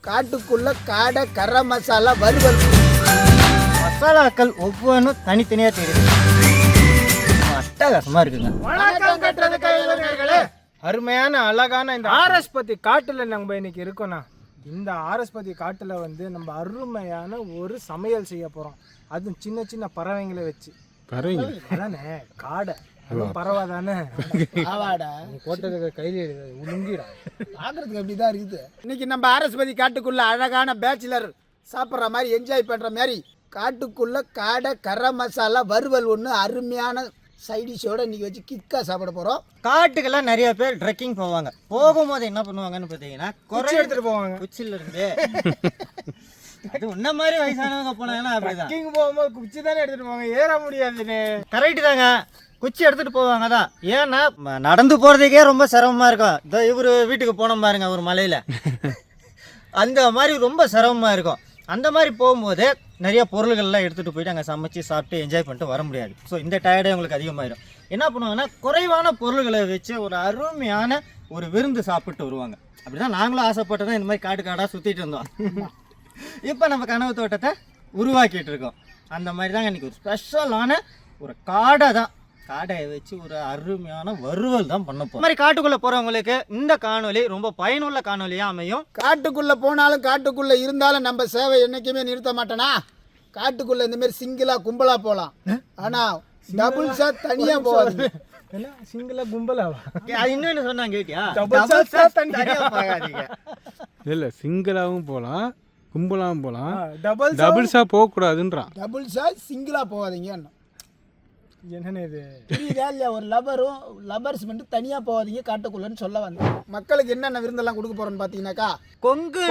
காட்டுக்குள்ள காடை கரம் மசாலா வறுவல். மசாலாக்கள் ஒவ்வொன்றும் தனித்தனியாக தெரியுது. அட்டகாசமாக இருக்குங்க. அருமையான அழகான இந்த ஆரஸ்பதி காட்டுல நம்ம இன்னைக்கு இருக்கோம்னா, இந்த ஆரஸ்பதி காட்டுல வந்து நம்ம அருமையான ஒரு சமையல் செய்ய போறோம். அதுவும் சின்ன சின்ன பறவைங்களை வச்சு. பறவைங்க அதானே காடை பரவாதானே போட்டது கையில உளுங்கிடும் பார்க்கறதுக்கு அப்படிதான் இருக்குது. இன்னைக்கு நம்ம ஆரஸ்பதி காட்டுக்குள்ள அழகான பேச்சுலர் சாப்பிட்ற மாதிரி என்ஜாய் பண்ற மாதிரி காட்டுக்குள்ள காடை கரம் மசாலா வறுவல் ஒன்று அருமையான சைடிஷோட இன்னைக்கு வச்சு கிக்கா சாப்பிட போறோம். காட்டுக்கெல்லாம் நிறைய பேர் ட்ரெக்கிங் போவாங்க. போகும்போது என்ன பண்ணுவாங்கன்னு பார்த்தீங்கன்னா குச்சி எடுத்துட்டு போவாங்க. குச்சில இருந்து அது உன்ன மாதிரி வயசானவங்க போனாங்கன்னா அப்படிதான். ட்ரெக்கிங் போகும்போது குச்சி தானே எடுத்துட்டு போவாங்க, ஏற முடியாதுன்னு. கரெக்டு தாங்க, குச்சி எடுத்துட்டு போவாங்க தான். ஏன்னா நடந்து போறதுக்கே ரொம்ப சிரமமா இருக்கும். இதோ இவரு வீட்டுக்கு போனோம் பாருங்க ஒரு மலையில, அந்த மாதிரி ரொம்ப சிரமமா இருக்கும். அந்த மாதிரி போகும்போது நிறைய பொருள்கள்லாம் எடுத்துகிட்டு போயிட்டு அங்கே சமைச்சு சாப்பிட்டு என்ஜாய் பண்ணிட்டு வர முடியாது. ஸோ இந்த டயர்டே உங்களுக்கு அதிகமாகிடும். என்ன பண்ணுவாங்கன்னா குறைவான பொருள்களை வச்சு ஒரு அருமையான ஒரு விருந்து சாப்பிட்டு வருவாங்க. அப்படி தான் நாங்களும் ஆசைப்பட்டு தான் இந்த மாதிரி காடு காடாக சுற்றிட்டு இருந்தோம். இப்போ நம்ம கனவு தோட்டத்தை உருவாக்கிட்டு இருக்கோம். அந்த மாதிரி தாங்க இன்றைக்கி ஒரு ஸ்பெஷலான ஒரு காடை தான், காடையை வச்சு ஒரு அருமையான வறுவல் தான் பண்ண போகிறோம். இந்த மாதிரி காட்டுக்குள்ளே போகிறவங்களுக்கு இந்த காணொலி ரொம்ப பயனுள்ள காணொலியாக அமையும். காட்டுக்குள்ள போனாலும் காட்டுக்குள்ள இருந்தாலும் நம்ம சேவை என்னைக்குமே நிறுத்த மாட்டேனா. காட்டுக்குள்ள இந்த மாதிரி சிங்கிளா கும்பலா போகலாம், ஆனா டபுள்ஸா தனியா போகாது. சிங்கிளா கும்பலாவா? அது இன்னும் சொன்னாங்க கேட்டியா? இல்லை, சிங்கிளாகவும் போகலாம் கும்பலாகவும் போகலாம், டபுள்ஸாக போகக்கூடாதுன்றான். டபுள்ஸா சிங்கிளா போகாதீங்க. என்னன்னு இது புரியுதா இல்லையா? ஒரு லவர்ஸ் மட்டும் தனியா போகாதீங்க காட்டுக்குள்ளன்னு சொல்ல வந்தேன். மக்களுக்கு என்னென்ன விருந்தெல்லாம் கொடுக்க போறோம்னு பாத்தீங்கன்னாக்கா, கொங்கு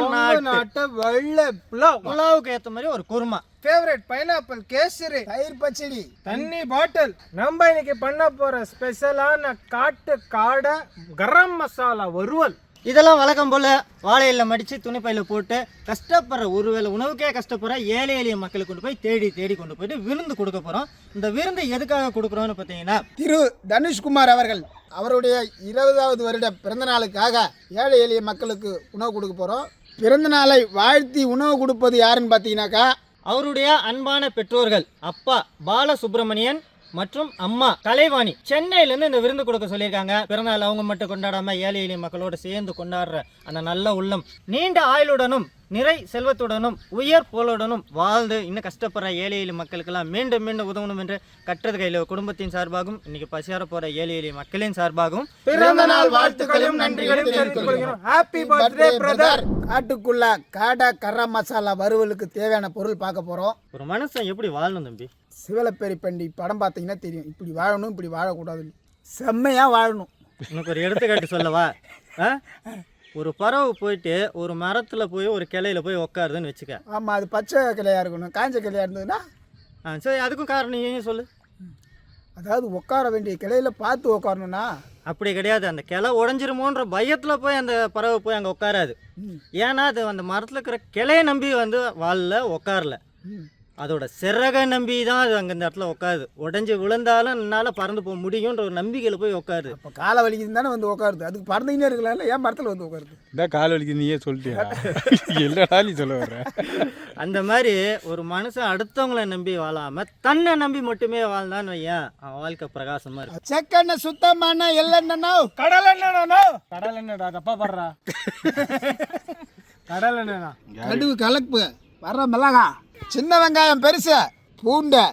நாட்டை வெள்ளை புலாவுக்கு ஏற்ற மாதிரி ஒரு குருமா, ஃபேவரட் பைனாப்பிள் கேசரி, தயிர் பச்சடி, தண்ணி பாட்டில். நம்ம இன்னைக்கு பண்ண போற ஸ்பெஷலான காட்டு காடை கரம் மசாலா வறுவல். இதெல்லாம் வழக்கம் போல் வாழையில மடித்து துணிப்பையில் போட்டு கஷ்டப்படுற ஒருவேளை உணவுக்கே கஷ்டப்படுற ஏழை எளிய மக்களுக்கு கொண்டு போய் தேடி கொண்டு போயிட்டு விருந்து கொடுக்க போகிறோம். இந்த விருந்து எதுக்காக கொடுக்குறோன்னு பார்த்தீங்கன்னா, திரு தனுஷ்குமார் அவர்கள் அவருடைய 20வது வருட பிறந்த நாளுக்காக ஏழை எளிய மக்களுக்கு உணவு கொடுக்க போகிறோம். பிறந்த நாளை வாழ்த்தி உணவு கொடுப்பது யாருன்னு பார்த்தீங்கன்னாக்கா, அவருடைய அன்பான பெற்றோர்கள் அப்பா பாலசுப்ரமணியன் மற்றும் அம்மா கலைவாணி சென்னையிலேருந்து இந்த விருந்து கொடுக்க சொல்லியிருக்காங்க. பிறந்தநாள் அவங்க மட்டும் கொண்டாடாமல் ஏழை எளிய மக்களோடு சேர்ந்து கொண்டாடுற அந்த நல்ல உள்ளம் நீண்ட ஆயுளுடனும் நிறை செல்வத்துடனும் உயர் போலுடனும் வாழ்ந்து இன்னும் கஷ்டப்படுற ஏழை எளிய மக்களுக்கெல்லாம் மீண்டும் மீண்டும் உதவணும் என்று கற்றது கையில் குடும்பத்தின் சார்பாகவும் இன்னைக்கு பசியார போகிற ஏழை எளிய மக்களின் சார்பாகவும் பிறந்த நாள் வாழ்த்துக்களையும் நன்றிகளையும் தெரிவித்துக் கொள்கிறோம். Happy birthday brother. காட்டுக்குள்ள காடை கரம் மசாலா வறுவலுக்கு தேவையான பொருள் பார்க்க போறோம். ஒரு மனுஷன் எப்படி வாழணும் தம்பி? சிவலப்பேரி பண்டி படம் பார்த்தீங்கன்னா தெரியும். இப்படி வாழணும், இப்படி வாழக்கூடாதுன்னு. செம்மையா வாழணும். உனக்கு ஒரு எடுத்துக்காட்டு சொல்லவா? ஒரு பறவை போயிட்டு ஒரு மரத்தில் போய் ஒரு கிளையில போய் உட்காருதுன்னு வச்சுக்க. ஆமாம், அது பச்சை கிளையா இருக்கணும். காஞ்ச கிளையா இருந்ததுன்னா சரி, அதுக்கும் காரணம் ஏன் சொல்லு. அதாவது உட்கார வேண்டிய கிளையில பார்த்து உட்காரணும்னா அப்படி கிடையாது. அந்த கிளை உடஞ்சிருமோன்ற பயத்தில் போய் அந்த பறவை போய் அங்கே உட்காராது. ஏன்னா அது அந்த மரத்தில் இருக்கிற கிளையை நம்பி வந்து வாழல உட்காரல, அதோட சிறகை நம்பி தான் அது அங்கே இந்த இடத்துல உட்காருது. உடஞ்சி விழுந்தாலும் என்னால் பறந்து போக முடியுன்ற ஒரு நம்பிக்கையில் போய் உட்காருது. இப்போ காலை வலிக்குது தானே வந்து உட்காருது. அதுக்கு பறந்துக்கினே இருக்கலாம்ல, ஏன் மரத்தில் வந்து உட்காருது? இந்த கால் வலிக்கு நீயே சொல்லிட்டியா? எல்லா நீ சொல்ல வர்ற. அந்த மாதிரி ஒரு மனுஷன் அடுத்தவங்களை நம்பி வாழாமல் தன்னை நம்பி மட்டுமே வாழ்ந்தான்னு ஏன் அவன் வாழ்க்கை பிரகாசமாக இருக்கு. செக்கெண்ண சுத்தமான எள்ளெண்ணா கடல் எண்ணெய்னா கடல் எண்ணெய்டா, தப்பா படுறா. கடல் எண்ணெய்னா கடுகு கலப்பு வர மிளகா, சின்ன வெங்காயம் பெருசு, பூண்டை,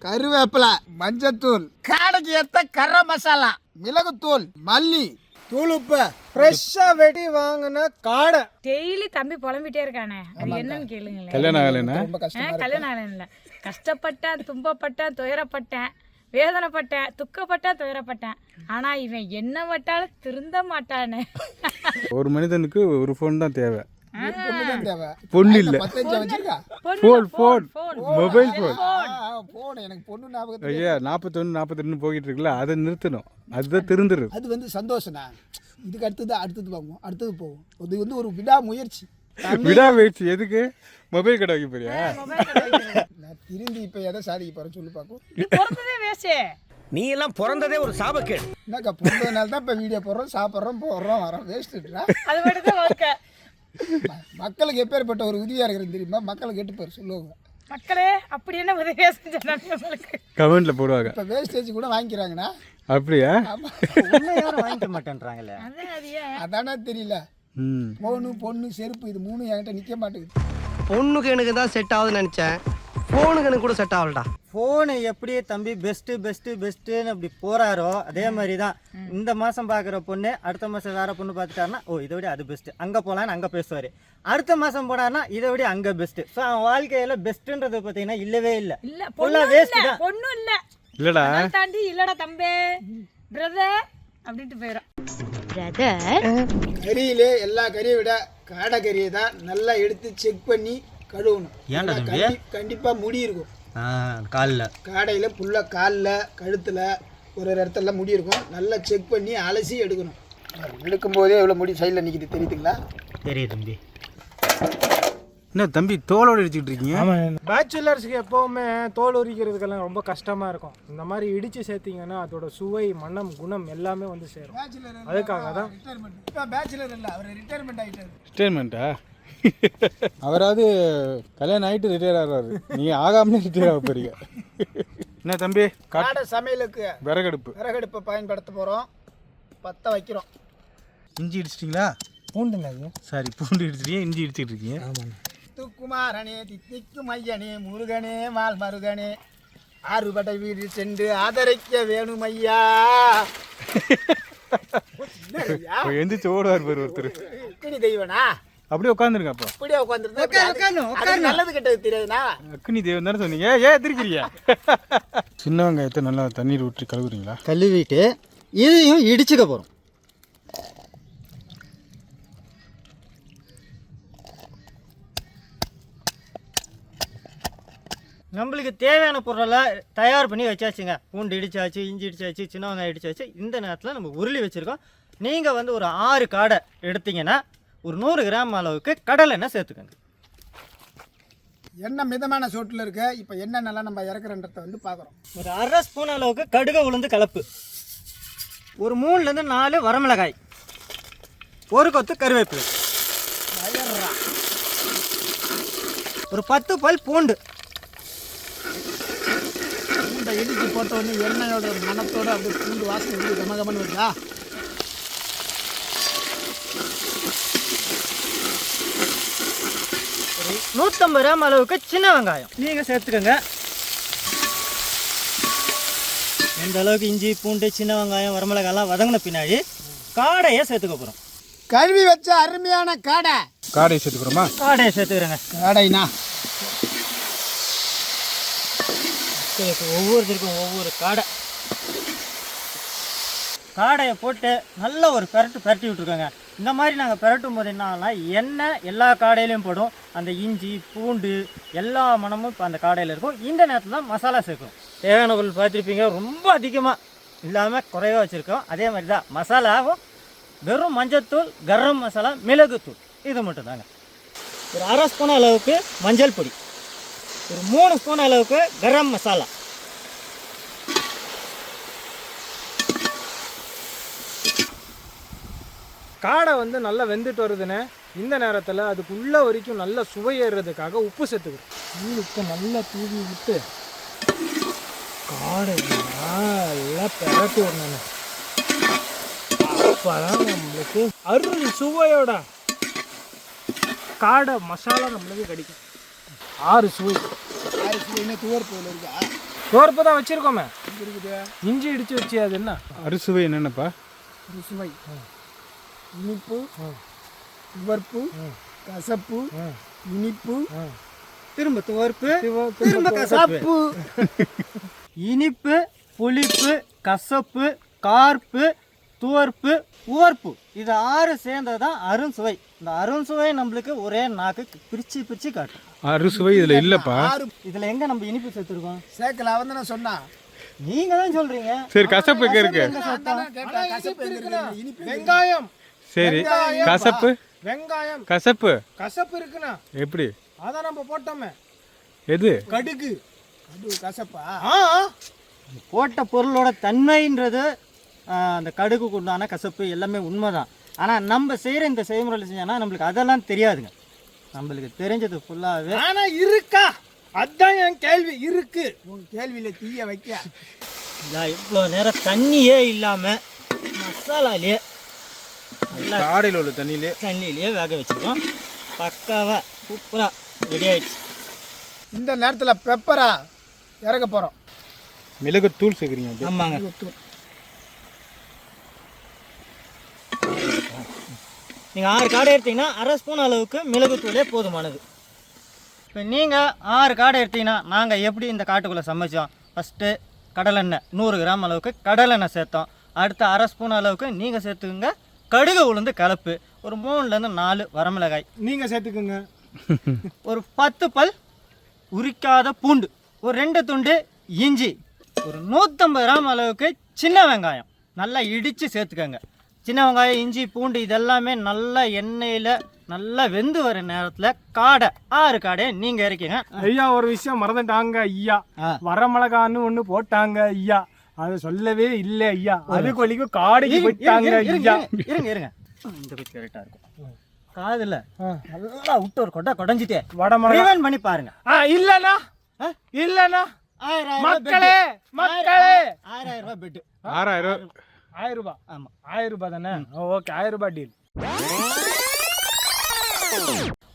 கருவேப்பிலை, மஞ்சத்தூள், காடைக்கு ஏற்ற கரம் மசாலா, மிளகுத்தூள், மல்லி தூள், உப்பு, ஃப்ரெஷ்ஷா வெட்டி வாங்கின காடை. டெய்லி தம்பி புலம்பிட்டே இருக்கானே, அது என்னன்னு கேளுங்களேன். கல்யாணம் ஆகலைன்னா ரொம்ப கஷ்டம். கல்யாணம் ஆகல இல்லை, கஷ்டப்பட்டேன், துன்பப்பட்டேன், துயரப்பட்டேன், வேதனைப்பட்டேன், துக்கப்பட்டேன், துயரப்பட்டேன். ஆனா இவன் என்ன பட்டாலும் திருந்த மாட்டானே. ஒரு மனிதனுக்கு ஒரு ஃபோன் தான் தேவை, தேவை. பொண்ணு இல்லை. 15 வச்சிருக்கா ஃபோன் மொபைல் ஃபோன். போன் எனக்கு பொண்ணு ஞாபகம். ஐயா 41 42 போய்கிட்டு இருக்குல்ல, அதை நிறுத்தணும். அதுதான் திருந்துரு. அது வந்து சந்தோஷம்ண்ணா. இதுக்கு அடுத்தது பார்ப்போம், அடுத்தது போவோம். அது வந்து ஒரு விடாமுயற்சி. விடாமுயற்சி எதுக்கு? மொபைல் கடை வைக்க போறியா? நான் திரும்பி இப்போ எதை சாதிக்க போறேன்னு சொல்லி பார்ப்போம். நீ எல்லாம் பிறந்ததே ஒரு சாபக்கேடு. என்னக்கா பிறந்ததுனால தான் இப்போ வீடியோ போடுறோம், சாப்பிட்றோம், போடுறோம், வரோம். வேஸ்ட்டுடா. அது மட்டும் தான் வாழ்க்கை. மக்களுக்கு எப்பேற்பட்ட ஒரு உதவியாக இருக்கிறது தெரியுமா? மக்களுக்கு கேட்டுப்பார் சொல்லுவாங்க. மக்களே அப்படி என்ன உதவியா செஞ்சேன் உங்களுக்கு? கமெண்ட்ல போடுவாங்க. இப்போ வேஸ்டேஜ் கூட வாங்கிக்கிறாங்கண்ணா. அப்படியா? உன்னை யாரும் வாங்கிக்க மாட்டேன்றாங்களே. அதான் அது ஏன் அதானே தெரியல. ம். ஃபோனு பொண்ணு செருப்பு இது 3 என்கிட்ட நிற்க மாட்டேங்குது. பொண்ணுக்கு எனக்கு தான் செட் ஆகுதுன்னு நினைச்சேன், போனுக்கு எனக்கு கூட செட் ஆகலடா. ஃபோனு எப்படி தம்பி பெஸ்ட்டுன்னு அப்படி போகிறாரோ அதே மாதிரி தான் இந்த மாதம் பார்க்குற பொண்ணு அடுத்த மாதம் வேறு பொண்ணு பார்த்துட்டாருன்னா ஓ இதை விட அது பெஸ்ட்டு, அங்கே போகலான்னு அங்கே பேசுவார். அடுத்த மாதம் போனார்னா இதை விட அங்கே பெஸ்ட்டு. ஸோ அவன் வாழ்க்கையில் பெஸ்ட்டுன்றது பார்த்தீங்கன்னா இல்லவே இல்லை. இல்ல ஃபுல்லாக பொண்ணு வேஸ்ட்டு இல்ல தான். பொண்ணும் இல்ல இல்லடா. அதை தாண்டி இல்லடா தம்பே பிரதர் அப்படின்ட்டு போயிடும். கறியிலே எல்லா கறியை விட காடை கறியை தான் நல்லா எடுத்து செக் பண்ணி கழுவணும். ஏன்டா தம்பி? கண்டிப்பாக முடி இருக்கும் காலில். காடையில் ஃபுல்லாக காலில் கழுத்தில் ஒரு இடத்துல முடி இருக்கும். நல்லா செக் பண்ணி அலசி எடுக்கணும். எடுக்கும்போதே எவ்வளோ முடி சைடில் நிற்கிது தெரியுதுங்களா? தெரியுது தம்பி. என்ன தம்பி தோலோடு அடிச்சுட்டு இருக்கீங்க? ஆமாம், பேச்சுலர்ஸ்க்கு எப்போவுமே தோல் உரிக்கிறதுக்கெல்லாம் ரொம்ப கஷ்டமாக இருக்கும். இந்த மாதிரி இடித்து சேர்த்திங்கன்னா அதோட சுவை, மனம், குணம் எல்லாமே வந்து சேரும். அதுக்காக தான் இப்போ பேச்சுலர் இல்லை, அவர் ரிட்டையர்மெண்ட் ஆகிட்டார். ரிட்டையர்மெண்ட்டா? அவராவது கல்யாணம் ஆகிட்டு ரிட்டையர் ஆகிறாரு, நீங்கள் ஆகாமலே ரிட்டையர் ஆக போறீங்க. என்ன தம்பி? காடை சமையலுக்கு விறகடுப்பை பயன்படுத்த போகிறோம். பற்ற வைக்கிறோம். இஞ்சி இடிச்சிட்டிங்களா? பூண்டுங்க அது. சாரி, பூண்டு இடிச்சிட்டீங்க, இஞ்சி இடிச்சிட்டு இருக்கீங்க. ஆமாண்ணா. குமாரனே தித்திக்கு மையனே முருகனே மால் மருகனே ஆறுபடை வீடு சென்று ஆதரிக்க வேணும் ஐயா. எந்திரிச்சு ஓடுவார் பேர் ஒருத்தர். அக்கினி தெய்வனா? அப்படியே உட்காந்துருங்க. அப்போ அப்படியே உட்காந்துருந்தா நல்லது கெட்டது தெரியாதுண்ணா. அக்னி தேவன் தானே சொன்னீங்க, ஏன் எதிர்க்கிறீங்க? சின்ன வெங்காயத்தை நல்லா தண்ணீர் ஊற்றி கழுவுறீங்களா? கழுவிட்டு இதையும் இடிச்சுக்க போகிறோம். நம்மளுக்கு தேவையான பொருளை தயார் பண்ணி வச்சாச்சுங்க. பூண்டு இடிச்சாச்சு, இஞ்சி இடிச்சாச்சு, சின்ன வெங்காயம் இடிச்சாச்சு. இந்த நேரத்தில் நம்ம உருளி வச்சுருக்கோம். நீங்கள் வந்து ஒரு 6 காடை எடுத்தீங்கன்னா ஒரு 100 கிராம் அளவுக்கு கடலை எண்ணெய் சேர்த்துக்கோங்க. எண்ணெய் மிதமான சூட்டில் இருக்கு. இப்போ என்னென்னலாம் நம்ம இறக்குறன்றதை வந்து பார்க்குறோம். ஒரு 1/2 ஸ்பூன் அளவுக்கு கடுகு உளுந்து கலப்பு, ஒரு 3லேருந்து 4 வரமிளகாய், ஒரு கொத்து கருவேப்பிலை, ஒரு 10 பல் பூண்டு. பூண்டை இடித்து போட்ட உடனே எண்ணெயோட மணத்தோடு அப்படியே பூண்டு வாசனை வந்து கமகமன்னு வருதா? 150 கிராம் அளவுக்கு சின்ன வெங்காயம் நீங்கள் சேர்த்துக்கோங்க. எந்த அளவுக்கு இஞ்சி பூண்டு சின்ன வெங்காயம் வரமிளகாயெல்லாம் வதங்கின பின்னாடி காடையை சேர்த்துக்க போகிறோம். கழுவி வச்ச அருமையான காடையை சேர்த்துக்கிறோமா? காடையை சேர்த்துக்கிறேங்க. காடைனா ஒவ்வொருத்தருக்கும் ஒவ்வொரு காடையை போட்டு நல்ல ஒரு பரட்டி விட்டுருக்கோங்க. இந்த மாதிரி நாங்கள் பரட்டும் போது என்னன்னா எண்ணெய் எல்லா காடையிலையும் போடும். அந்த இஞ்சி பூண்டு எல்லா மணமும் இப்போ அந்த காடையில் இருக்கும். இந்த நேரத்தில் தான் மசாலா சேர்க்கும். தேவையான பொருள் பார்த்துருப்பீங்க, ரொம்ப அதிகமாக இல்லாமல் குறைவாக வச்சுருக்கோம். அதே மாதிரி தான் மசாலாவும் வெறும் மஞ்சத்தூள், கரம் மசாலா, மிளகுத்தூள், இது மட்டும் தாங்க. ஒரு 1/2 ஸ்பூன் அளவுக்கு மஞ்சள் பொடி, ஒரு 3 ஸ்பூன் அளவுக்கு கரம் மசாலா, காடை வந்து நல்லா வெந்துட்டு வருதுன்னு இந்த நேரத்தில் அதுக்குள்ளே வரைக்கும் நல்லா சுவையேறதுக்காக உப்பு சேர்த்துக்கிறோம். உப்பு நல்லா தூவி விட்டு காடை நல்லா பெரட்டி விடணும். அப்போதான் நம்மளுக்கு அருள் சுவையோட காடை மசாலா நம்மளுக்கு கிடைக்கும். 6 சுவை. 6 சுவைன்னு துவர்ப்பு இருக்கா? துவர்ப்பு தான் வச்சுருக்கோமே. இருக்குது இஞ்சி இடித்து வச்சு அது என்ன அறுசுவை என்னென்னப்பா? சுவை, இனிப்பு, துவர்ப்பு, கசப்பு, இனிப்பு, திரும்ப துவர்ப்பு, திரும்ப கசப்பு, இனிப்பு, புளிப்பு, கசப்பு, கார்ப்பு, துவர்ப்பு, உவர்ப்பு, இது 6 சேர்ந்தது தான் அருண் சுவை. இந்த அருண் சுவை நம்மளுக்கு ஒரே நாக்கு பிரிச்சு காட்டும். அறுசுவை இதில் இல்லைப்பா. இதில் எங்கே நம்ம இனிப்பு சேர்த்துருக்கோம்? சேர்க்கல. அவன் தானே சொன்னா. நீங்கள் தான் சொல்கிறீங்க. சரி, கசப்பு எங்கே இருக்கு? வெங்காயம். சரி, கசப்பு. வெங்காயம் கசப்பு இருக்குண்ணா. எப்படி? அதான் நம்ம போட்டோமே. எது? கடுகு. அது கசப்பா? போட்ட பொருளோட தன்மைன்றது அந்த கடுகுக்கு உண்டான கசப்பு எல்லாமே உண்மைதான். ஆனால் நம்ம செய்கிற இந்த செய்முறையில் செஞ்சோன்னா நம்மளுக்கு அதெல்லாம் தெரியாதுங்க. நம்மளுக்கு தெரிஞ்சது ஃபுல்லாகவே ஆனா இருக்கா, அதான் என் கேள்வி. இருக்கு. உன் கேள்வியில் தீய வைக்க இவ்வளோ நேரம் தண்ணியே இல்லாமல் மசாலாலேயே நல்லா காடையில் உள்ள தண்ணியிலே வேக வச்சுருக்கோம். பக்காவாக சூப்பராக ரெடி ஆயிடுச்சு. இந்த நேரத்தில் பெப்பரா இறக்க போகிறோம். மிளகுத்தூள் சேர்க்குறீங்க அப்படியே. ஆமாங்க. நீங்கள் 6 காடை எடுத்தீங்கன்னா 1/2 ஸ்பூன் அளவுக்கு மிளகுத்தூளே போதுமானது. இப்போ நீங்கள் 6 காடை எடுத்தீங்கன்னா நாங்கள் எப்படி இந்த காட்டுக்குள்ளே சமைச்சோம், ஃபஸ்ட்டு கடலெண்ணெய் 100 கிராம் அளவுக்கு கடலெண்ணெய் சேர்த்தோம். அடுத்து 1/2 ஸ்பூன் அளவுக்கு நீங்கள் சேர்த்துக்குங்க கடுகு உளுந்து கலப்பு, ஒரு 3லேருந்து 4 வரமிளகாய் நீங்க சேர்த்துக்குங்க, ஒரு 10 பல் உரிக்காத பூண்டு, ஒரு 2 துண்டு இஞ்சி, ஒரு 150 கிராம் அளவுக்கு சின்ன வெங்காயம் நல்லா இடித்து சேர்த்துக்கோங்க. சின்ன வெங்காயம், இஞ்சி, பூண்டு இதெல்லாமே நல்லா எண்ணெயில் நல்லா வெந்து வர நேரத்தில் காடை 6 காடையை நீங்கள் இறக்கிங்க. ஐயா ஒரு விஷயம் மறந்துட்டாங்க ஐயா, வரமிளகான்னு ஒண்ணு போட்டாங்க ஐயா, அதை சொல்லவே இல்லை ஐயா. அதுக்கு வலிக்கும் காடைக்கு போயிட்டாங்க ஐயா. இருங்க இந்த பக்கம் கரெக்டாக இருக்கும். காதில் நல்லா விட்டு ஒரு கொட்டை கொடைஞ்சிட்டே வடமிளகா ரிவைண்ட் பண்ணி பாருங்க. இல்லண்ணா இல்லண்ணா, மக்களே மக்களே 6000 ரூபாய் பெட்டு. 6000. 1000 ரூபாய். ஆமாம் 1000 ரூபாய் தானே? ஓகே, 1000 ரூபாய் டீல்.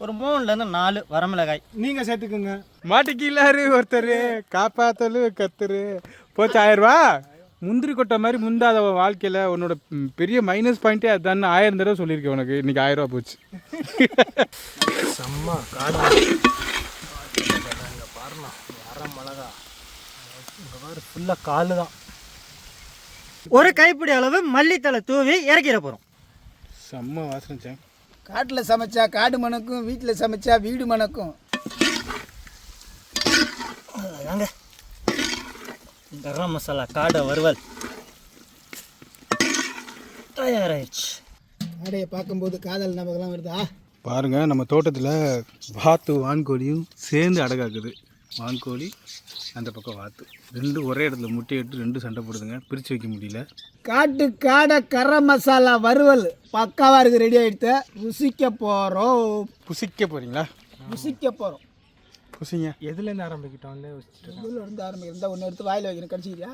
ஒரு 3லேருந்து 4 வரமிளகாய் நீங்க சேர்த்துக்குங்க. மாட்டிக்கில்லாரு ஒருத்தர், காப்பாத்தலு கத்துரு. போச்சு 1000 ரூபா. முந்திரி கொட்டை மாதிரி முந்தாத வாழ்க்கையில் உன்னோட பெரிய மைனஸ் பாயிண்ட்டே அதுதான். 1000 தடவை சொல்லியிருக்கேன் உனக்கு, இன்னைக்கு 1000 ரூபா போச்சு. செம்ம காடை பாருண்ணா, வரமிளகா இங்கே பாரு, ஃபுல்லாக காலு தான். ஒரு கைப்பிடி அளவு மல்லித்தலை தூவி இறக்கிற போகிறோம். செம்ம வாசனை. காட்டில் சமைச்சா காடு மணக்கும், வீட்டில் சமைச்சா வீடு மணக்கும். வாங்க, கரம் மசாலா காடை வறுவல் தயாராகிடுச்சு. காடையை பார்க்கும்போது காதல் ஞாபகம்லாம் வருதா? பாருங்க, நம்ம தோட்டத்தில் வாத்து வான்கோழியும் சேர்ந்து அடகாக்குது. வான்கோழி அந்த பக்கம் வாத்து, 2 ஒரே இடத்துல முட்டையிட்டு 2 சண்டை போடுதுங்க, பிரித்து வைக்க முடியல. காட்டு காடை கரம் மசாலா வறுவல் பக்காவாக இருக்குது, ரெடி ஆகிடுத்து. ருசிக்க போகிறோம். புசிக்க போகிறீங்களா? ருசிக்க போகிறோம். புசிங்க. எதுலேருந்து ஆரம்பிக்கிட்டோம்? இதில் இருந்து ஆரம்பிக்கிறதா ஒன்று எடுத்து வாயில் வைக்கணும். கடிச்சிக்கிறியா?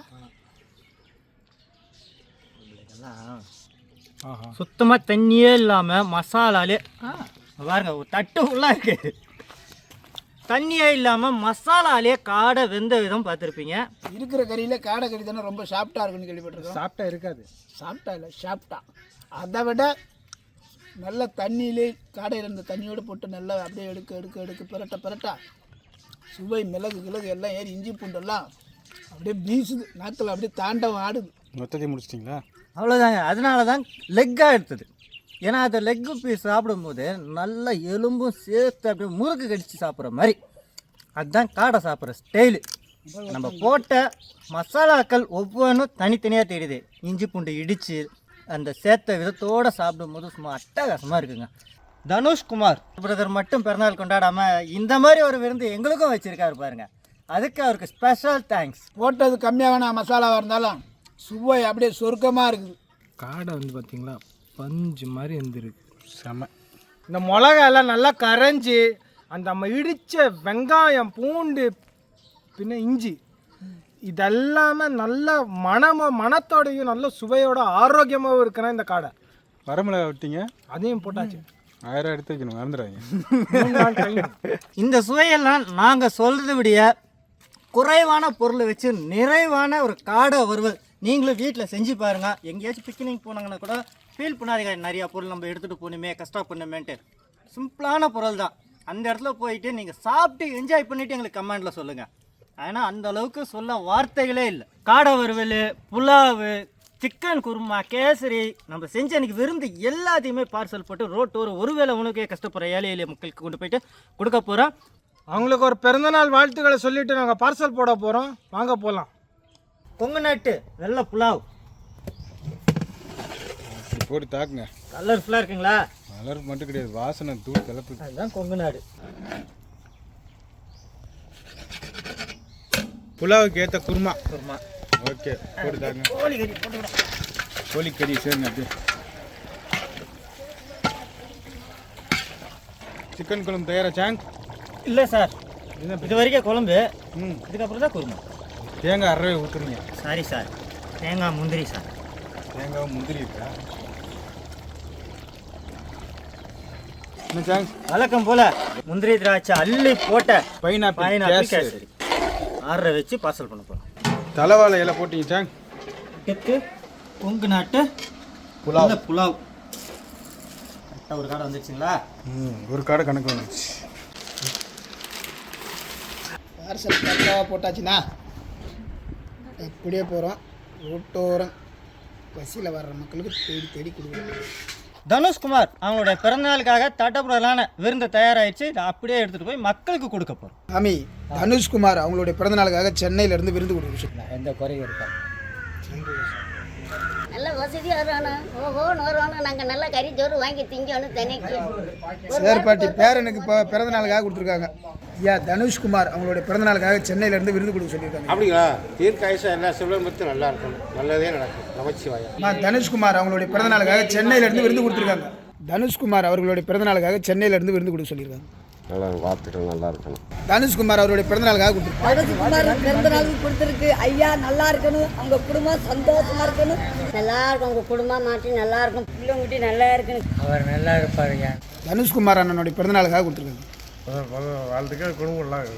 சுத்தமாக தண்ணியே இல்லாமல் மசாலாலே பாருங்க, ஒரு தட்டு ஃபுல்லாக இருக்குது. தண்ணியே இல்லாமல் மசாலாலே காடை வெந்த விதம் பார்த்துருப்பீங்க. இருக்கிற கறியில் காடை கறி தானே ரொம்ப சாஃப்டாக இருக்குன்னு கேள்விப்பட்டிருக்கோம். சாப்பிட்டா இருக்காது. சாப்பிட்டா இல்லை, சாப்பிட்டா. அதை விட நல்ல தண்ணியிலே காடையில் இருந்த தண்ணியோடு போட்டு நல்லா அப்படியே எடுக்க பிரட்டா சுவை, மிளகு கிழகு எல்லாம் ஏறி, இஞ்சி பூண்டெல்லாம் அப்படியே வீசுது நாக்கில், அப்படியே தாண்டவம் ஆடுது. மொத்தத்தையும் முடிச்சிட்டிங்களா? அவ்வளோதாங்க. அதனால தான் லெக்காக எடுத்தது. ஏன்னா அந்த லெக்கு பீஸ் சாப்பிடும்போது நல்ல எலும்பும் சேர்த்து அப்படியே முறுக்கு கடிச்சு சாப்பிட்ற மாதிரி, அதுதான் காடை சாப்பிட்ற ஸ்டைலு. நம்ம போட்ட மசாலாக்கள் ஒவ்வொன்றும் தனித்தனியாக தெரியுது. இஞ்சி பூண்டு இடித்து அந்த சேர்த்த விதத்தோடு சாப்பிடும்போது சும்மா அட்டகாசமாக இருக்குங்க. தனுஷ்குமார் பிரதர் மட்டும் பிறந்தநாள் கொண்டாடாமல் இந்த மாதிரி ஒரு விருந்து எங்களுக்கும் வச்சுருக்காரு பாருங்க. அதுக்கு அவருக்கு ஸ்பெஷல் தேங்க்ஸ். போட்டது கம்மியாக மசாலாவாக இருந்தாலும் சுவை அப்படியே சொர்க்கமாக இருக்குது. காடை வந்து பார்த்தீங்களா, பஞ்சு மாதிரி இருந்துருக்கு. செம. இந்த மிளகா எல்லாம் நல்லா கரைஞ்சி, அந்த நம்ம இடித்த வெங்காயம், பூண்டு, பின்ன இஞ்சி இதெல்லாமே நல்ல மனத்தோடையும் நல்ல சுவையோட ஆரோக்கியமாகவும் இருக்குன்னா இந்த காடை. வரமிளகா விட்டீங்க, அதையும் போட்டாச்சு. 1000 எடுத்து வைக்கணும், மறந்துடாதீங்க. இந்த சுவையெல்லாம் நாங்கள் சொல்கிறத விட குறைவான பொருளை வச்சு நிறைவான ஒரு காடை வறுவல் நீங்களும் வீட்டில் செஞ்சு பாருங்கள். எங்கேயாச்சும் பிக்னிக் போனாங்கன்னா கூட ஃபீல் பண்ணாதீங்க, நிறையா பொருள் நம்ம எடுத்துகிட்டு போகணுமே, கஷ்டப்படணுமேன்ட்டு. சிம்பிளான பொருள் தான். அந்த இடத்துல போயிட்டு நீங்கள் சாப்பிட்டு என்ஜாய் பண்ணிவிட்டு எங்களுக்கு கமெண்டில் சொல்லுங்கள். ஆனால் அந்த அளவுக்கு சொல்ல வார்த்தைகளே இல்லை. காடை வறுவல், புலாவு, சிக்கன் குருமா, கேசரி, நம்ம செஞ்ச அன்றைக்கி விருந்து எல்லாத்தையுமே பார்சல் போட்டு ரோட்டோர் ஒருவேளை உணவுக்கே கஷ்டப்படுற ஏழை எளிய மக்களுக்கு கொண்டு போயிட்டு கொடுக்க போகிறோம். அவங்களுக்கு ஒரு பிறந்தநாள் வாழ்த்துக்களை சொல்லிவிட்டு நாங்கள் பார்சல் போட போகிறோம். வாங்க போகலாம். கொங்கு நாட்டு வெள்ளை புலாவ் போட்டு தாக்குங்க. கலர்ஃபுல்லாக இருக்குங்களா? கலர் மட்டும் கிடையாது, வாசனை தூள் கலப்பு. அதுதான் கொங்கு நாடு. புலாவுக்கு ஏற்ற குருமா. குருமா ஓகே, போட்டு தாங்க. கோழிக்கறி போட்டுக்கிறோம். கோழிக்கறி சரிங்க. அப்படியே சிக்கன் குழம்பு தயாராச்சாங்? இல்லை சார், இது வரைக்கும் குழம்பு, ம், இதுக்கப்புறம் தான் குருமா. தேங்காய் அரைவே ஊற்றுறீங்க. சாரி சார், தேங்காய் முந்திரி சார். தேங்காய் முந்திரி இருக்கா? என்ன சாங்? வழக்கம் போல் முந்திரி திராட்சை அள்ளி போட்ட பைனாப்பிள் கேசரி ஆற வச்சு பார்சல் பண்ண போகிறோம். தலைவாழை இலை போட்டீங்க சாங். இதுக்கு கொங்கு நாட்டு புலாவ். புலாவ் கரெக்டாக ஒரு காடை வந்துச்சுங்களா? ஒரு காடை கணக்கு வந்துச்சு. பார்சல் கரெக்டாக போட்டாச்சுண்ணா அப்படியே போகிறோம். ரோட்டோரம் பசியில் வர்ற மக்களுக்கு தேடி தேடி கொடுக்குறோம். தனுஷ்குமார் அவங்களுடைய பிறந்தநாளுக்காக தட்டப்புடலான விருந்து தயாராகிடுச்சு. இதை அப்படியே எடுத்துகிட்டு போய் மக்களுக்கு கொடுக்க போகிறோம். சாமி, தனுஷ்குமார் அவங்களுடைய பிறந்தநாளுக்காக சென்னையிலேருந்து விருந்து கொடுக்க சொல்லலாம். எந்த குறையும் இருக்கா? நல்ல வசதியாக வரணும், ஓஹோன்னு வரணும். நாங்கள் நல்லா கறி சோறு வாங்கி திங்கணும் தினைக்கு. சேர்பாட்டி பேரனுக்கு இப்போ பிறந்தநாளுக்காக கொடுத்துருக்காங்க. ஐயா தனுஷ்குமார் அவங்களுடைய பிறந்தநாளுக்காக சென்னையிலேருந்து விருந்து கொடுக்க சொல்லியிருக்காங்க. அப்படிங்களா? தீர்க்காயுசா எல்லா செல்வம் பற்றி நல்லா இருக்கணும், நல்லதே நடக்கும். நமச்சிவாயா. தனுஷ்குமார் அவங்களுடைய பிறந்தநாளுக்காக சென்னையிலேருந்து விருந்து கொடுத்துருக்காங்க. தனுஷ்குமார் அவர்களுடைய பிறந்தநாளுக்காக சென்னையிலேருந்து விருந்து கொடுக்க சொல்லியிருக்காங்க. நல்லா வாழ்த்துக்கள், நல்லா இருக்கணும். தனுஷ்குமார் அவருடைய பிறந்தநாளுக்காக கொடுத்துருக்காங்க. தனுஷ்குமார் பிறந்த நாளுக்கு கொடுத்துருக்கு. ஐயா நல்லா இருக்கணும், அவங்க குடும்பம் சந்தோஷமா இருக்கணும். நல்லா இருக்கும், உங்கள் குடும்பம் மாற்றி நல்லா இருக்கும், பிள்ளைங்குட்டி நல்லா இருக்கணும். அவர் நல்லா இருப்பாருங்க. தனுஷ்குமார் அண்ணனுடைய பிறந்தநாளுக்காக கொடுத்துருக்காங்க. வாழ்த்துக்கள், குடும்பம் எல்லாம்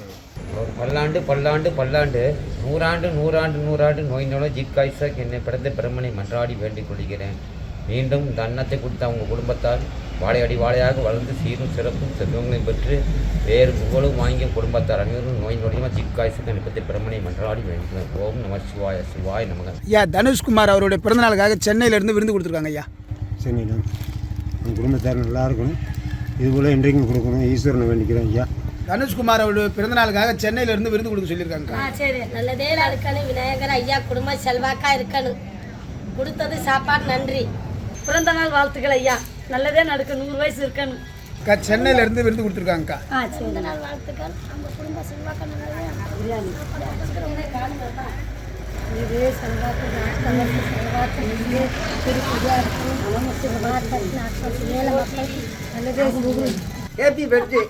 பல்லாண்டு பல்லாண்டு பல்லாண்டு நூறாண்டு நூறாண்டு நூறாண்டு நோய் நோய் ஜிக்காய்சாக் என்னை பிறந்த பிரம்மனை மன்றாடி வேண்டிக் கொள்கிறேன். மீண்டும் இந்த அன்னத்தை கொடுத்த அவங்க குடும்பத்தால் வாழையடி வாழையாக வளர்ந்து சீரும் சிறப்பும் செல்வங்களையும் பெற்று வேறு புகழும் வாங்கிய குடும்பத்தார் அனைவரும் நோய் நொடியமாக ஜிக்காய்சாக் என்னை பற்றி பிரம்மனை மன்றாடி வேண்டிக்கிறேன். ஓம் நம சிவாய சிவாய் நமக. ஐயா தனுஷ்குமார் அவருடைய பிறந்தநாளுக்காக சென்னையிலேருந்து விருந்து கொடுத்துருக்காங்க. ஐயா சரிண்ணா, உங்கள் குடும்பத்தார் நல்லா இருக்கணும், இதுபோல் இன்றைக்கும் கொடுக்கணும், ஈஸ்வரனை வேண்டிக்கிறேன். ஐயா தனுஷ்குமார் அவருடைய பிறந்தநாளுக்காக சென்னையிலேருந்து விருந்து கொடுக்க சொல்லியிருக்காங்க. சரி, நல்லதே நடக்கணும். விநாயகர் ஐயா குடும்பம் செல்வாக்கா இருக்கணும். கொடுத்தது சாப்பாடு நன்றி. பிறந்த நாள் வாழ்த்துக்கள் ஐயா, நல்லதே நடக்க, 100 வயசு இருக்கணும். அக்கா சென்னையிலேருந்து விருந்து கொடுத்துருக்காங்கக்கா. பிறந்த நாள் வாழ்த்துக்கள். நம்ம குடும்பம் செல்வாக்கா ஹேப்பி பர்த்டே.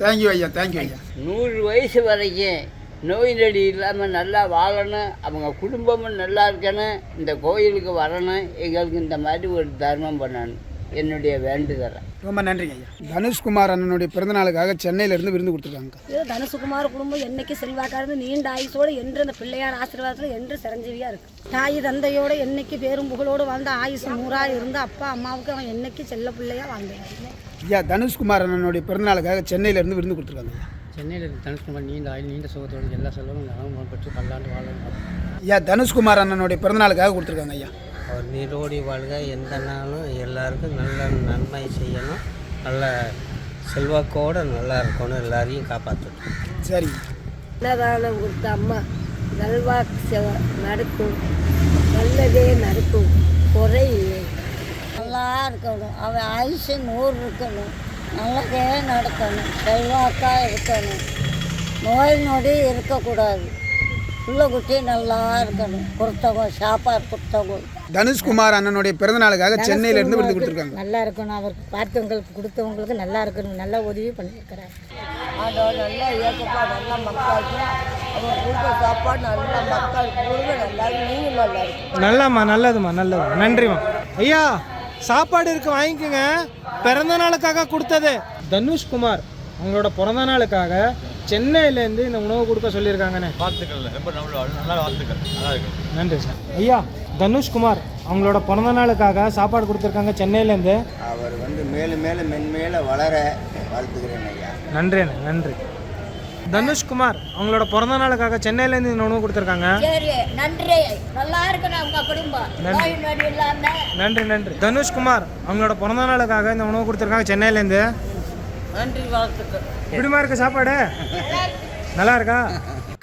தேங்க்யூ ஐயா, தேங்க்யூ ஐயா. 100 வயசு வரைக்கும் நோய் நொடி இல்லாமல் நல்லா வாழணும், அவங்க குடும்பமும் நல்லா இருக்கணும், இந்த கோயிலுக்கு வரணும், எங்களுக்கு இந்த மாதிரி ஒரு தர்மம் பண்ணணும், என்னுடைய வேண்டுதலை. ரொம்ப நன்றிங்க ஐயா. தனுஷ்குமார் அண்ணனுடைய பிறந்தநாளுக்காக சென்னையிலேருந்து விருந்து கொடுத்துருக்காங்க. தனுஷ்குமார் குடும்பம் என்னைக்கு செல்வாக்காக நீண்ட ஆயுசோடு என்று அந்த பிள்ளையார் ஆசீர்வாதத்தில் என்று சிரஞ்சீவியாக இருக்கு. தாய் தந்தையோடு என்னைக்கு பேரும் புகழோடு வாழ்ந்த ஆயுசு 100 இருந்து அப்பா அம்மாவுக்கு அவன் என்னைக்கு செல்ல பிள்ளையாக வாழ்ந்தாங்க. ஐயா தனுஷ்குமார் அண்ணனுடைய பிறந்தநாளுக்காக சென்னையிலேருந்து விருந்து கொடுத்துருக்காங்க. சென்னையில் இருக்க தனுஷ்குமார் நீண்ட ஆயுள் நீண்ட சுகத்தோடு எல்லா செல்வமும் நலமும் பெற்று பல்லாண்டு வாழணும். ஐயா தனுஷ்குமார் அண்ணனுடைய பிறந்தநாளுக்காக கொடுத்துருக்காங்க. ஐயா அவர் நீரோடி வாழ்க, எந்த நாளும் எல்லாருக்கும் நல்ல நன்மை செய்யணும், நல்ல செல்வாக்கோடு நல்லா இருக்கணும், எல்லாரையும் காப்பாற்றணும். சரி. நல்லதான கொடுத்த அம்மா நல்வாக்கு நடக்கும், நல்லதே நடக்கும், குறை இல்லை. நல்லா இருக்கணும், அவன் ஆயுசு 100 இருக்கணும், நல்லதே நடக்கணும், செல்வாக்கா இருக்கணும், நோய் நொடி இருக்கக்கூடாது, புள்ள குட்டி நல்லா இருக்கணும், கொடுத்தவங்க சாப்பாடு கொடுத்தவங்க. தனுஷ்குமார் அண்ணனுடைய பிறந்தநாளுக்காக சென்னையிலேருந்து விருந்து கொடுத்துருக்காங்க. நல்லா இருக்கணும், அவருக்கு பார்த்தவங்களுக்கு கொடுத்தவங்களுக்கு நல்லா இருக்கணும், நல்லா உதவி பண்ணியிருக்கிறார். அதோட நல்லா இயக்கப்பா, நல்லா மக்களுக்கு அவங்க கொடுத்த சாப்பாடு நல்லா மக்கள் கொடுங்க, நல்லா நீங்களும் நல்லா இருக்கும். நல்லாம்மா, நல்லதும்மா, நல்லது, நன்றிம்மா. ஐயா சாப்பாடு இருக்கு, வாங்கிக்கோங்க. பிறந்த நாளுக்காக கொடுத்தது தனுஷ்குமார் அவங்களோட பிறந்த நாளுக்காக சென்னையிலேருந்து இந்த உணவு கொடுக்க சொல்லியிருக்காங்கண்ணே. வாழ்த்துக்கள், ரொம்ப நல்லா வாழ்த்துக்கள், நல்லா இருக்கு. நன்றி சார். ஐயா தனுஷ்குமார் அவங்களோட பிறந்த நாளுக்காக சாப்பாடு கொடுத்துருக்காங்க சென்னையிலேருந்து. அவர் மேலும் மேலும் மென்மேல வளர வாழ்த்துக்கிறேன் ஐயா. நன்றி அண்ணே, நன்றி. தனுஷ்குமார் அவங்களோட பிறந்த நாளுக்காக சென்னையிலேருந்து இந்த உணவு கொடுத்துருக்காங்க. சரி, நன்றி. நல்லா இருக்கணும் உங்க குடும்பம், நோய் நொடி இல்லாம. நன்றி நன்றி. தனுஷ்குமார் அவங்களோட பிறந்த நாளுக்காக இந்த உணவு கொடுத்துருக்காங்க சென்னையிலேருந்து. நன்றி, வாழ்த்துக்கள். எப்படிமா இருக்கு சாப்பாடு? நல்லா இருக்கா?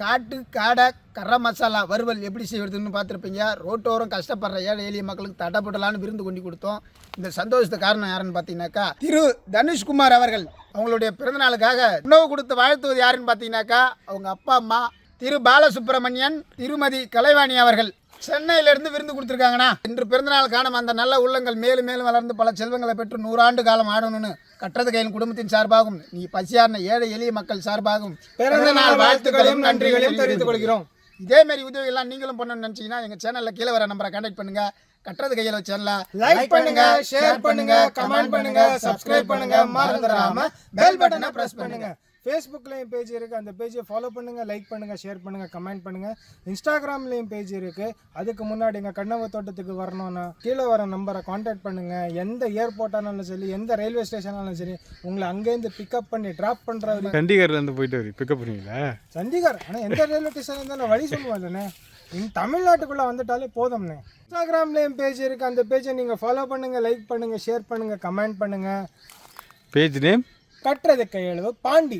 காட்டு காடை கரை மசாலா வறுவல் எப்படி செய்வதுன்னு பார்த்துருப்பீங்க. ரோட்டோரம் கஷ்டப்படுற ஏழை எளிய மக்களுக்கு தட்டப்பட்டலான்னு விருந்து கொண்டு கொடுத்தோம். இந்த சந்தோஷத்துக்கு காரணம் யாருன்னு பார்த்தீங்கன்னாக்கா திரு தனுஷ்குமார் அவர்கள். அவங்களுடைய பிறந்தநாளுக்காக உணவு கொடுத்து வாழ்த்துவது யாருன்னு பார்த்தீங்கன்னாக்கா அவங்க அப்பா அம்மா திரு பாலசுப்ரமணியன், திருமதி கலைவாணி அவர்கள் சென்னையிலேருந்து விருந்து கொடுத்துருக்காங்கண்ணா. இன்று பிறந்தநாள் காணும் அந்த நல்ல உள்ளங்கள் மேலும் மேலும் வளர்ந்து பல செல்வங்களை பெற்று 100 ஆண்டு காலம் ஆடணும்னு கற்றது கையில் குடும்பத்தின் சார்பாகவும் நீ பசியார்ந்த ஏழை எளிய மக்கள் சார்பாகவும் பிறந்த நாள் வாழ்த்துக்களையும் நன்றிகளையும் தெரிவித்துக் கொள்கிறோம். இதே மாதிரி உதவிகள்லாம் நீங்களும் பண்ணணும்னு நினச்சிங்கன்னா எங்கள் சேனலில் கீழே வர நம்பரை கான்டாக்ட் பண்ணுங்க. கற்றது கையில் சேனலை லைக் பண்ணுங்க, ஷேர் பண்ணுங்க, கமெண்ட் பண்ணுங்க, சப்ஸ்கிரைப் பண்ணுங்க, மறந்துடாம பெல் பட்டனை பிரஸ் பண்ணுங்க. ஃபேஸ்புக்லேயும் பேஜ் இருக்குது, அந்த பேஜை ஃபாலோ பண்ணுங்கள், லைக் பண்ணுங்கள், ஷேர் பண்ணுங்கள், கமெண்ட் பண்ணுங்கள். இன்ஸ்டாகிராம்லேயும் பேஜ் இருக்குது. அதுக்கு முன்னாடி எங்கள் கண்ணவ தோட்டத்துக்கு வரணும்னா கீழே வர நம்பரை காண்டாக்ட் பண்ணுங்கள். எந்த ஏர்போர்ட்டானாலும் சரி, எந்த ரயில்வே ஸ்டேஷனாலும் சரி, உங்களை அங்கேருந்து பிக்கப் பண்ணி ட்ராப் பண்ணுற சண்டிகர்லேருந்து போயிட்டு வரி பிக்கப் பண்ணுவீங்களா? சண்டிகர். ஆனால் எந்த ரயில்வே ஸ்டேஷன் இருந்தாலும் வழி சொல்லுவோம் இல்லைண்ணே. தமிழ்நாட்டுக்குள்ளே வந்துட்டாலே போதும்ண்ணே. இன்ஸ்டாகிராம்லேயும் பேஜ் இருக்குது, அந்த பேஜை நீங்கள் ஃபாலோ பண்ணுங்கள், லைக் பண்ணுங்கள், ஷேர் பண்ணுங்கள், கமெண்ட் பண்ணுங்கள். பேஜ் நேம் கற்றது கையளவு பாண்டி.